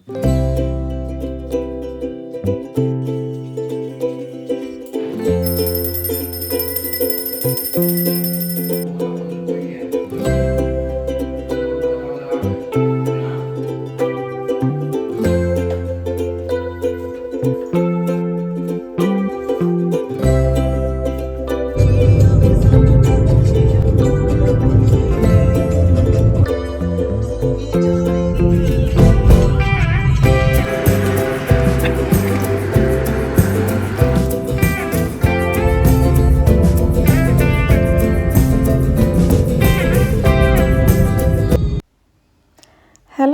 Hello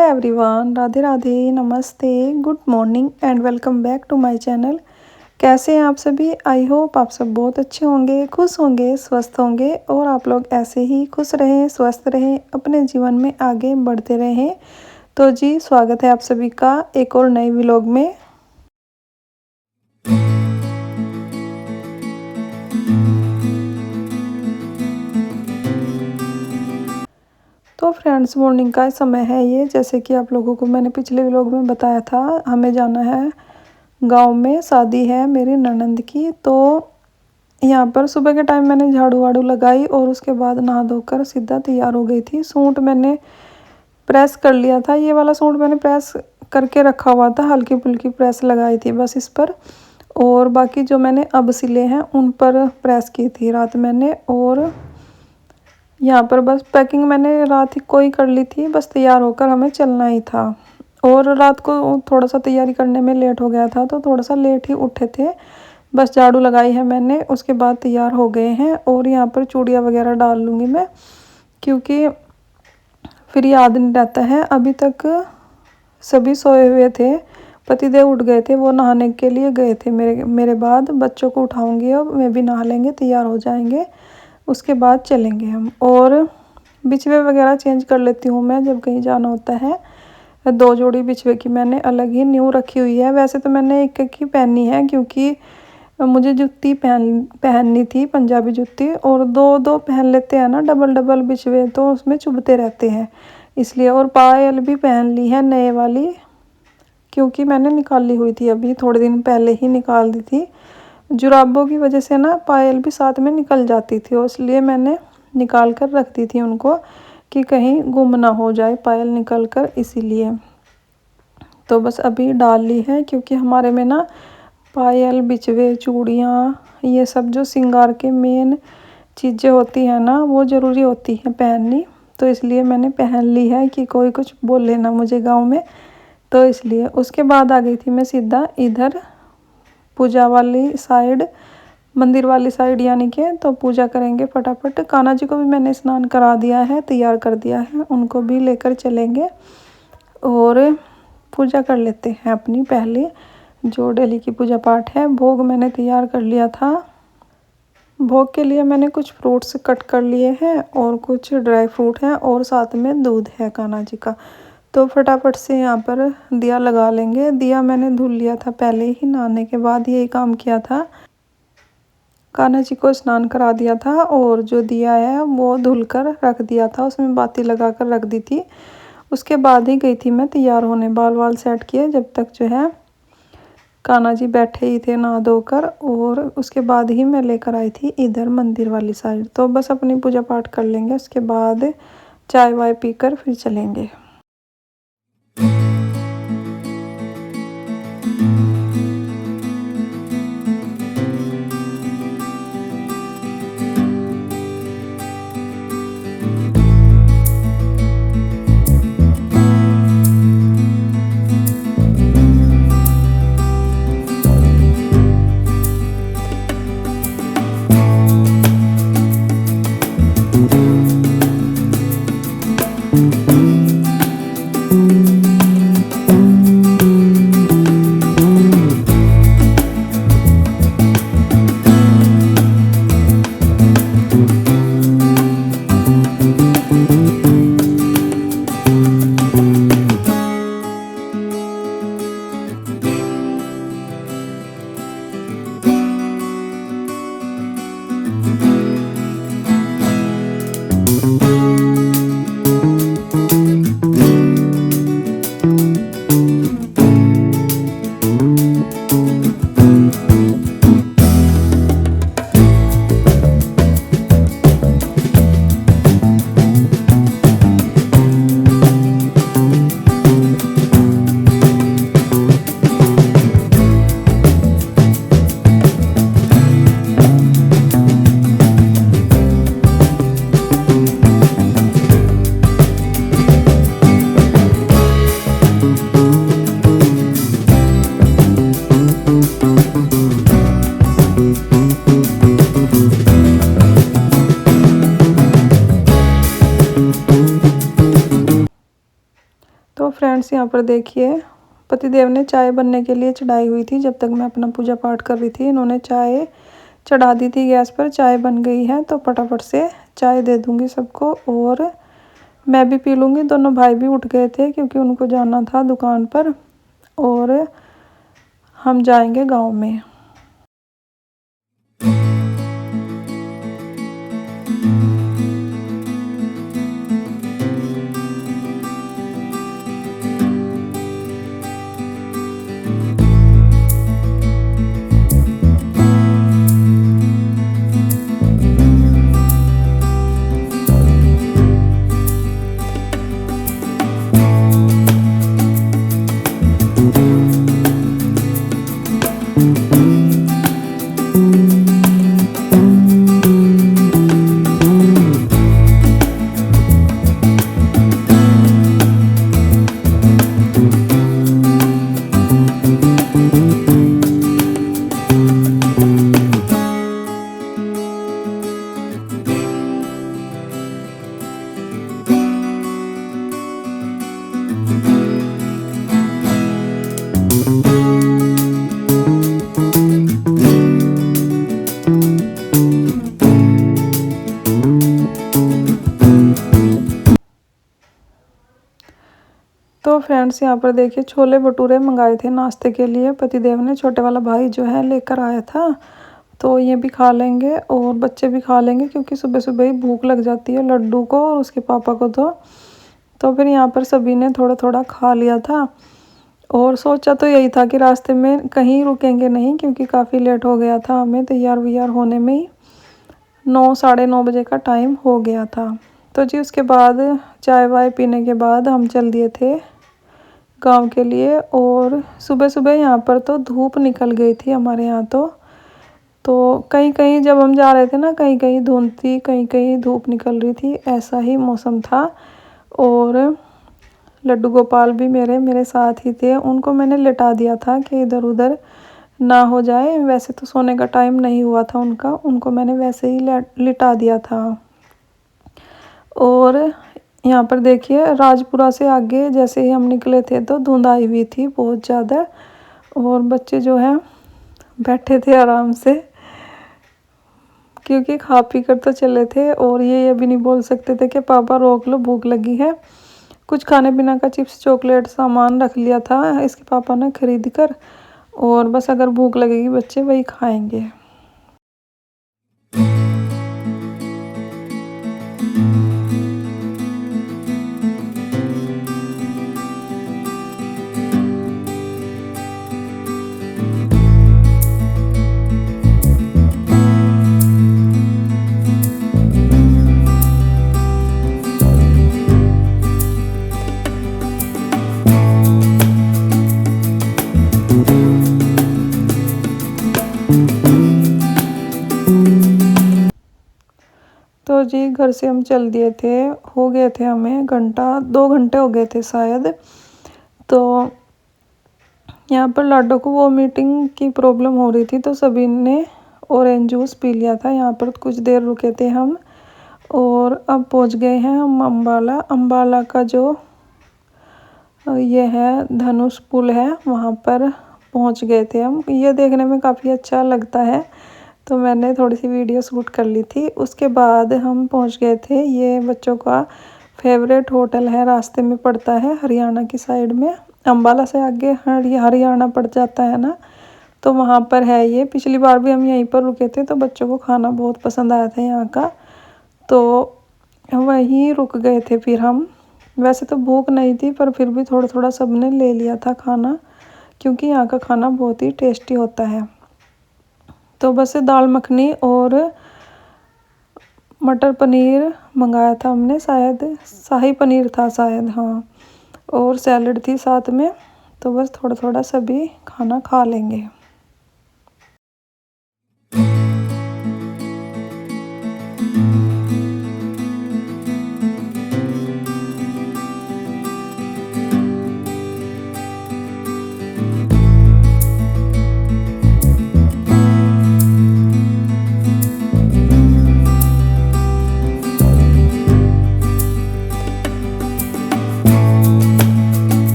everyone, Radhe Radhe, नमस्ते, good morning and welcome back to my channel. कैसे हैं आप सभी? आई होप आप सब बहुत अच्छे होंगे, खुश होंगे, स्वस्थ होंगे और आप लोग ऐसे ही खुश रहें, स्वस्थ रहें, अपने जीवन में आगे बढ़ते रहें। तो जी, स्वागत है आप सभी का एक और नए व्लॉग में। तो फ्रेंड्स, मॉर्निंग का समय है ये। जैसे कि आप लोगों को मैंने पिछले व्लॉग में बताया था, हमें जाना है गांव में, शादी है मेरी ननंद की। तो यहाँ पर सुबह के टाइम मैंने झाड़ू वाड़ू लगाई और उसके बाद नहा धोकर सीधा तैयार हो गई थी। सूट मैंने प्रेस कर लिया था, ये वाला सूट मैंने प्रेस करके रखा हुआ था, हल्की फुल्की प्रेस लगाई थी बस इस पर। और बाकी जो मैंने अब सिले हैं उन पर प्रेस की थी रात मैंने। और यहाँ पर बस पैकिंग मैंने रात ही को ही कर ली थी, बस तैयार होकर हमें चलना ही था। और रात को थोड़ा सा तैयारी करने में लेट हो गया था, तो थोड़ा सा लेट ही उठे थे। बस झाड़ू लगाई है मैंने, उसके बाद तैयार हो गए हैं। और यहाँ पर चूड़ियाँ वगैरह डाल लूँगी मैं, क्योंकि फिर याद नहीं रहता है। अभी तक सभी सोए हुए थे, पतिदेव उठ गए थे, वो नहाने के लिए गए थे। मेरे बाद बच्चों को उठाऊंगी और मैं भी नहा लेंगे, तैयार हो जाएंगे, उसके बाद चलेंगे हम। और बिछवे वगैरह चेंज कर लेती हूँ मैं जब कहीं जाना होता है। 2 जोड़ी बिछवे की मैंने अलग ही न्यू रखी हुई है। वैसे तो मैंने एक एक ही पहनी है, क्योंकि मुझे जूती पहननी थी, पंजाबी जूती। और 2 पहन लेते हैं ना, डबल डबल बिछवे, तो उसमें चुभते रहते हैं, इसलिए। और पायल भी पहन ली है नए वाली, क्योंकि मैंने निकाली हुई थी, अभी थोड़े दिन पहले ही निकाल दी थी। जुराबों की वजह से ना पायल भी साथ में निकल जाती थी, और इसलिए मैंने निकाल कर रख दी थी उनको, कि कहीं गुम ना हो जाए पायल निकल कर, इसीलिए। तो बस अभी डाल ली है, क्योंकि हमारे में ना पायल, बिछवे, चूड़ियाँ, ये सब जो श्रृंगार के मेन चीज़ें होती हैं ना, वो ज़रूरी होती हैं पहननी। तो इसलिए मैंने पहन ली है कि कोई कुछ बोले ना मुझे गांव में, तो इसलिए। उसके बाद आ गई थी मैं सीधा इधर पूजा वाली साइड, मंदिर वाली साइड, यानी कि तो पूजा करेंगे फटाफट। कान्हा जी को भी मैंने स्नान करा दिया है, तैयार कर दिया है, उनको भी लेकर चलेंगे और पूजा कर लेते हैं अपनी पहले, जो डेली की पूजा पाठ है। भोग मैंने तैयार कर लिया था। भोग के लिए मैंने कुछ फ्रूट्स कट कर लिए हैं और कुछ ड्राई फ्रूट हैं, और साथ में दूध है कान्हा जी का। तो फटाफट से यहाँ पर दिया लगा लेंगे। दिया मैंने धुल लिया था पहले ही, नहाने के बाद यही काम किया था। कान्हा जी को स्नान करा दिया था, और जो दिया है वो धुल कर रख दिया था, उसमें बाती लगा कर रख दी थी। उसके बाद ही गई थी मैं तैयार होने, बाल वाल सेट किए, जब तक जो है कान्हा जी बैठे ही थे नहा धोकर। और उसके बाद ही मैं लेकर आई थी इधर मंदिर वाली साइड। तो बस अपनी पूजा पाठ कर लेंगे, उसके बाद चाय वाय पीकर फिर चलेंगे। फ्रेंड्स यहाँ पर देखिए पतिदेव ने चाय बनने के लिए चढ़ाई हुई थी। जब तक मैं अपना पूजा पाठ कर रही थी इन्होंने चाय चढ़ा दी थी गैस पर। चाय बन गई है तो फटाफट से चाय दे दूँगी सबको और मैं भी पी लूँगी। दोनों भाई भी उठ गए थे क्योंकि उनको जाना था दुकान पर और हम जाएंगे गांव में। तो फ्रेंड्स यहाँ पर देखिए छोले भटूरे मंगाए थे नाश्ते के लिए पतिदेव ने। छोटे वाला भाई जो है लेकर आया था तो ये भी खा लेंगे और बच्चे भी खा लेंगे क्योंकि सुबह सुबह ही भूख लग जाती है लड्डू को और उसके पापा को। तो फिर यहाँ पर सभी ने थोड़ा थोड़ा खा लिया था और सोचा तो यही था कि रास्ते में कहीं रुकेंगे नहीं क्योंकि काफ़ी लेट हो गया था हमें तैयार वैयार होने में ही 9 साढ़े 9 बजे का टाइम हो गया था। तो जी उसके बाद चाय वाय पीने के बाद हम चल दिए थे गांव के लिए। और सुबह सुबह यहाँ पर तो धूप निकल गई थी हमारे यहाँ तो कहीं कहीं जब हम जा रहे थे ना कहीं कहीं धुंध थी कहीं कहीं धूप निकल रही थी ऐसा ही मौसम था। और लड्डू गोपाल भी मेरे साथ ही थे। उनको मैंने लिटा दिया था कि इधर उधर ना हो जाए। वैसे तो सोने का टाइम नहीं हुआ था उनको मैंने वैसे ही लिटा दिया था। और यहाँ पर देखिए राजपुरा से आगे जैसे ही हम निकले थे तो धुंध आई हुई थी बहुत ज़्यादा और बच्चे जो हैं बैठे थे आराम से क्योंकि खा पी कर तो चले थे। और ये भी नहीं बोल सकते थे कि पापा रोक लो भूख लगी है। कुछ खाने पीने का चिप्स चॉकलेट सामान रख लिया था इसके पापा ने खरीद कर और बस अगर भूख लगेगी बच्चे वही खाएंगे। तो जी घर से हम चल दिए थे। हो गए थे हमें 2 घंटे हो गए थे शायद। तो यहाँ पर लाडो को वो मीटिंग की प्रॉब्लम हो रही थी तो सभी ने ऑरेंज जूस पी लिया था। यहाँ पर कुछ देर रुके थे हम और अब पहुँच गए हैं हम अम्बाला का जो ये है धनुष पुल है वहाँ पर पहुँच गए थे हम। ये देखने में काफ़ी अच्छा लगता है तो मैंने थोड़ी सी वीडियो शूट कर ली थी। उसके बाद हम पहुंच गए थे। ये बच्चों का फेवरेट होटल है रास्ते में पड़ता है हरियाणा की साइड में। अम्बाला से आगे हरियाणा पड़ जाता है ना तो वहाँ पर है ये। पिछली बार भी हम यहीं पर रुके थे तो बच्चों को खाना बहुत पसंद आया था यहाँ का तो वहीं रुक गए थे फिर हम। वैसे तो भूख नहीं थी पर फिर भी थोड़ा थोड़ा सब ने ले लिया था खाना क्योंकि यहाँ का खाना बहुत ही टेस्टी होता है। तो बस दाल मखनी और मटर पनीर मंगाया था हमने, शायद शाही पनीर था शायद, हाँ, और सैलड थी साथ में। तो बस थोड़ा थोड़ा सभी खाना खा लेंगे।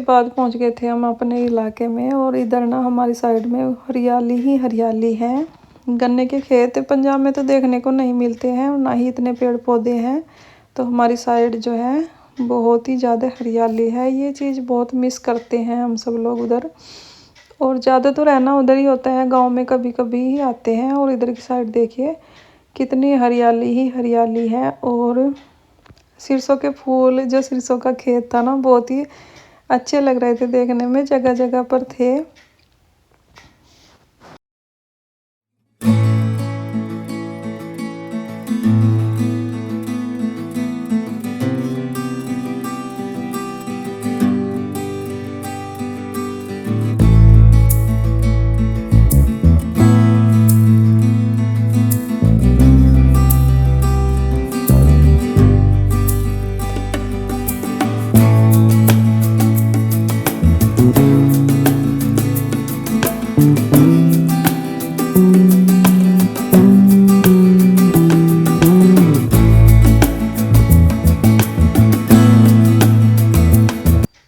बाद पहुंच गए थे हम अपने इलाके में। और इधर ना हमारी साइड में हरियाली ही हरियाली है। गन्ने के खेत पंजाब में तो देखने को नहीं मिलते हैं और ना ही इतने पेड़ पौधे हैं। तो हमारी साइड जो है बहुत ही ज़्यादा हरियाली है। ये चीज़ बहुत मिस करते हैं हम सब लोग उधर। और ज़्यादा तो रहना उधर ही होता है, गांव में कभी कभी ही आते हैं। और इधर की साइड देखिए कितनी हरियाली ही हरियाली है। और सरसों के फूल, जो सरसों का खेत था ना, बहुत ही अच्छे लग रहे थे देखने में, जगह जगह पर थे।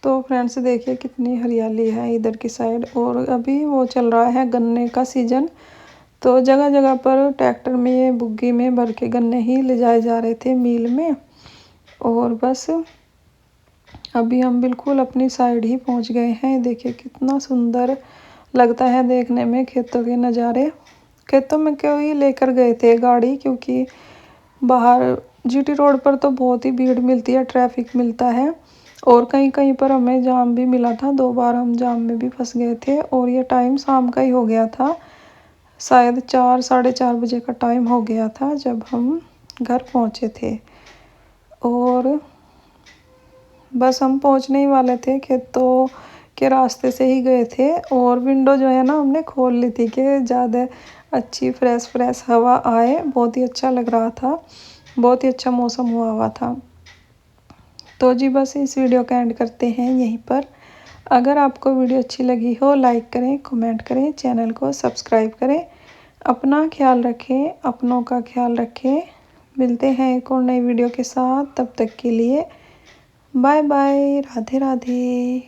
तो फ्रेंड्स देखिए कितनी हरियाली है इधर की साइड। और अभी वो चल रहा है गन्ने का सीजन। तो जगह जगह पर ट्रैक्टर में ये बुग्गी में भर के गन्ने ही ले जाए जा रहे थे मिल में। और बस अभी हम बिल्कुल अपनी साइड ही पहुंच गए हैं। देखिए कितना सुंदर लगता है देखने में खेतों के नज़ारे। खेतों में क्यों ही लेकर गए थे गाड़ी, क्योंकि बाहर जीटी रोड पर तो बहुत ही भीड़ मिलती है, ट्रैफिक मिलता है। और कहीं कहीं पर हमें जाम भी मिला था, 2 बार हम जाम में भी फंस गए थे। और ये टाइम शाम का ही हो गया था, शायद 4 साढ़े 4 बजे का टाइम हो गया था जब हम घर पहुंचे थे। और बस हम पहुंचने ही वाले थे, खेतों के रास्ते से ही गए थे। और विंडो जो है ना हमने खोल ली थी कि ज़्यादा अच्छी फ्रेश फ्रेश हवा आए। बहुत ही अच्छा लग रहा था, बहुत ही अच्छा मौसम हुआ था। तो जी बस इस वीडियो का एंड करते हैं यहीं पर। अगर आपको वीडियो अच्छी लगी हो लाइक करें, कमेंट करें, चैनल को सब्सक्राइब करें। अपना ख्याल रखें, अपनों का ख्याल रखें। मिलते हैं एक और नई वीडियो के साथ, तब तक के लिए बाय बाय, राधे राधे।